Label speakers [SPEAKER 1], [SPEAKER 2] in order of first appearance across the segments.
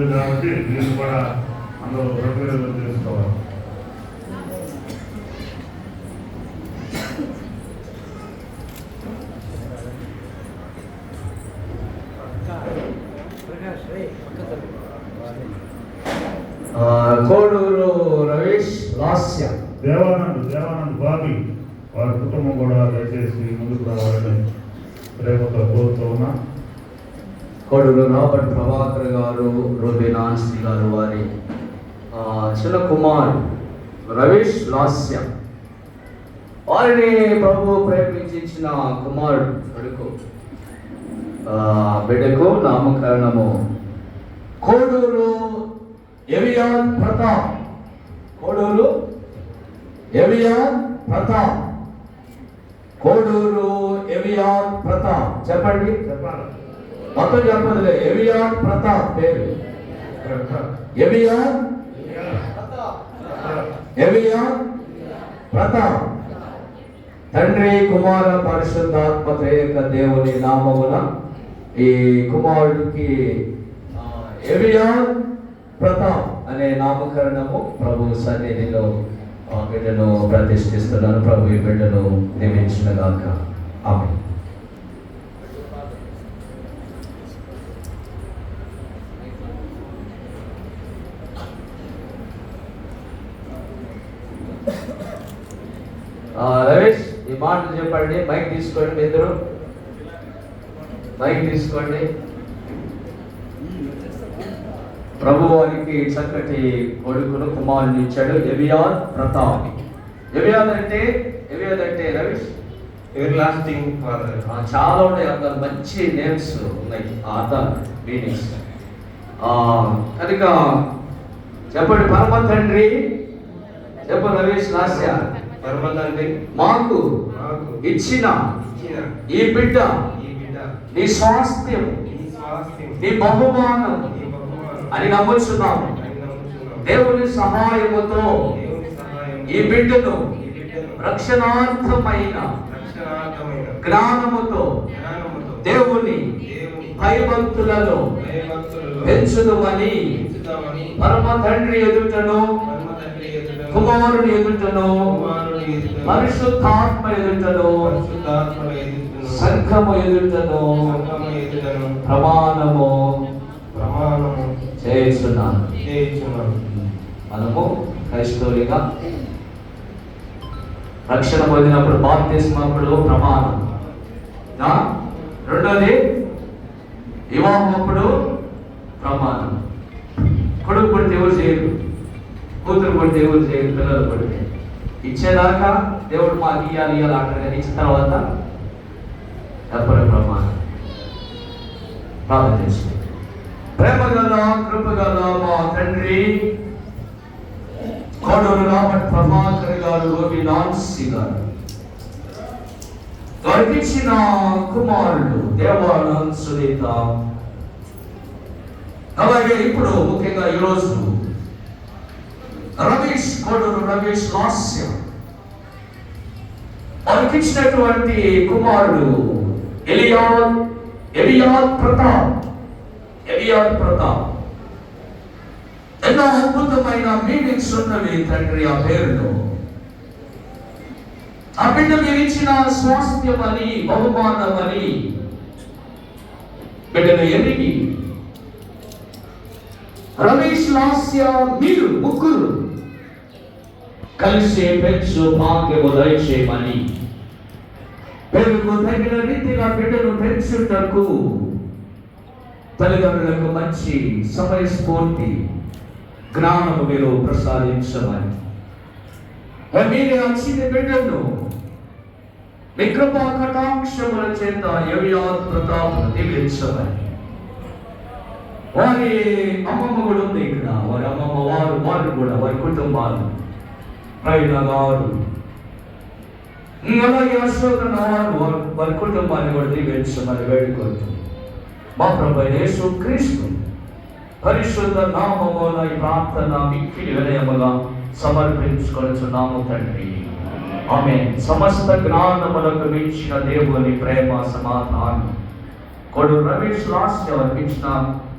[SPEAKER 1] కాబట్టి మీరు కూడా అందులో ప్రతినిధులు చేసుకోవాలి.
[SPEAKER 2] కోడూరు రవీష్ లాస్య
[SPEAKER 1] దేవానంద్ బాబీ వారి కుటుంబం కూడా దయచేసి ముందుకు రావాలని ప్రేమతో కోరుతూ ఉన్నా.
[SPEAKER 2] కోడూరు రాబర్ట్ ప్రభాకర్ గారు, రూబినాన్సీ గారు వారి చిన్న కుమారు రవీష్ లాస్య వారిని ప్రభు ప్రేమించిన కుమారుడు బిడ్డకు నామకరణము కోడూరు ఎవియాన్ ప్రతాప్. కోడూరు ఎవియాన్ ప్రతాప్. కోడూరు ఎవియాన్ ప్రతాప్ చెప్పండి. మొత్తం చెప్పదులే. ఎవియాన్ ప్రతాప్ పేరు. ఎవియాన్ ప్రతాప్. తండ్రి కుమార పరిశుద్ధాత్మ త్రియేక దేవుని నామమున ఈ కుమారుడికి ఎవియాన్ ప్రతాప్ అనే నామకరణము ప్రభు సన్నిధిలో బిడ్డను ప్రతిష్ఠిస్తున్నాను. ప్రభు ఈ బిడ్డను దీవించునుగాక. ఆమేన్. రవీష్ ఈ మాటలు చెప్పండి. మైక్ తీసుకోండి. మీ ఇద్దరు మైక్ తీసుకోండి. ప్రభు వారికి చక్కటి కొడుకును కుమారుని ఇచ్చాడు. ఎవియాన్ ప్రతాప్. ఎవియాన్ అంటే రవీష్
[SPEAKER 1] ఎవర్ లాస్టింగ్ ఫాదర్.
[SPEAKER 2] చాలా ఉన్నాయి. అంత మంచి నేమ్స్ ఉన్నాయి. అర్థం మీనింగ్స్ కనుక చెప్పండి. పరమ తండ్రి చెప్పు రవీష్ లాస్య.
[SPEAKER 1] పరమ తండ్రి
[SPEAKER 2] మాకు ఇచ్చిన ఈ బిడ్డ నీ స్వాస్థ్యం నీ బహుమానం అని నమ్ముచున్నాము. దేవుని సహాయముతో ఈ బిడ్డను రక్షణార్థమైన జ్ఞానముతో దేవుని భయభక్తులలో పెంచుదమని పరమ తండ్రి ఎదుటను కుమారుని ఎదుటను పరిశుద్ధాత్మ ఎదుటను సంఘము ఎదుటను ప్రమాణము చేస్తున్నాను. మనము క్రైస్తవులుగా రక్షణ పొందినప్పుడు బాప్తిస్మప్పుడు ప్రమాణం, రెండోది వివాహమప్పుడు ప్రమాణం. కొడుకు పుడితే ఎవరు చేయరు, కూతురు పుడితే ఎవరు చేయరు, పిల్లలు పుడితే ఇచ్చేదాకా దేవుడు మాకు ఇయ్యాలి అంటారు. ఇచ్చిన తర్వాత ఎప్పుడు ప్రమాణం. ప్రార్థన చేసి ప్రేమగల కృపగల మా తండ్రి కోడూరు రాబర్ట్ ప్రభాకర్ గారు, రూబినాన్సీ గారు వారికిచ్చిన కుమారుడు దేవానంద్ సునీత, అలాగే ఇప్పుడు ముఖ్యంగా ఈరోజు రవీష్ కోడూరు రవీష్ లాస్య వారికిచ్చినటువంటి కుమారుడు ఎవియాన్ ప్రతాప్. ఎన్నో అద్భుతమైన మీనింగ్స్ ఉన్నవి తండ్రి ఆ పేరులో. ఆ బిడ్డ మీరు ఇచ్చిన స్వాస్థ్యం అని బహుమానం అని బిడ్డను ఎరిగి రవీష్ లాస్య మీరు ముగ్గురు కలిసి పెంచు భాగ్యము దయచేయమని పేరుకు తగిన రీతిగా బిడ్డను పెంచుటకు తల్లిదండ్రులకు మంచి సమయస్ఫూర్తి జ్ఞానము మీరు ప్రసాదించమని, మీరే వచ్చిన బిడ్డను మీ కృపా కటాక్షముల చేత ఎవియాన్ ప్రతాప్ దీవించమని. వారి అమ్మమ్మ కూడా ఉంది ఇక్కడ. వారి అమ్మమ్మ వారు కూడా వారి కుటుంబాలు ప్రవీణ గారు, అలాగే అశోకన్న వారి కుటుంబాన్ని కూడా దీవించమని వేడుకుంటూ మా ప్రభు యేసు క్రీస్తు పరిశుద్ధ నామమున ఈ ప్రార్థన మిక్కిలి వినయముగా సమర్పించుకొనుచున్నాము తండ్రి. ఆమేన్. సమస్త జ్ఞానములకు మించిన దేవుని ప్రేమ సమాధానం కొడు రవీష్ లాస్య వారికి ఇచ్చిన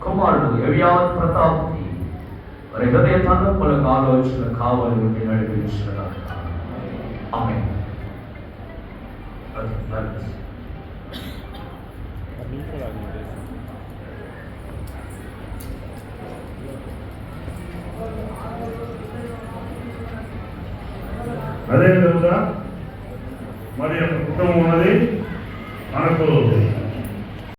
[SPEAKER 2] కుమారుడు యవ్యాన్ ప్రతాప్కి వారి హృదయ తలంపులకు ఆలోచన కావాలి ఉంటే నడిపించుగాక. ఆమేన్.
[SPEAKER 1] అదేవిధంగా మరి యొక్క కుటుంబం ఉన్నది మనకు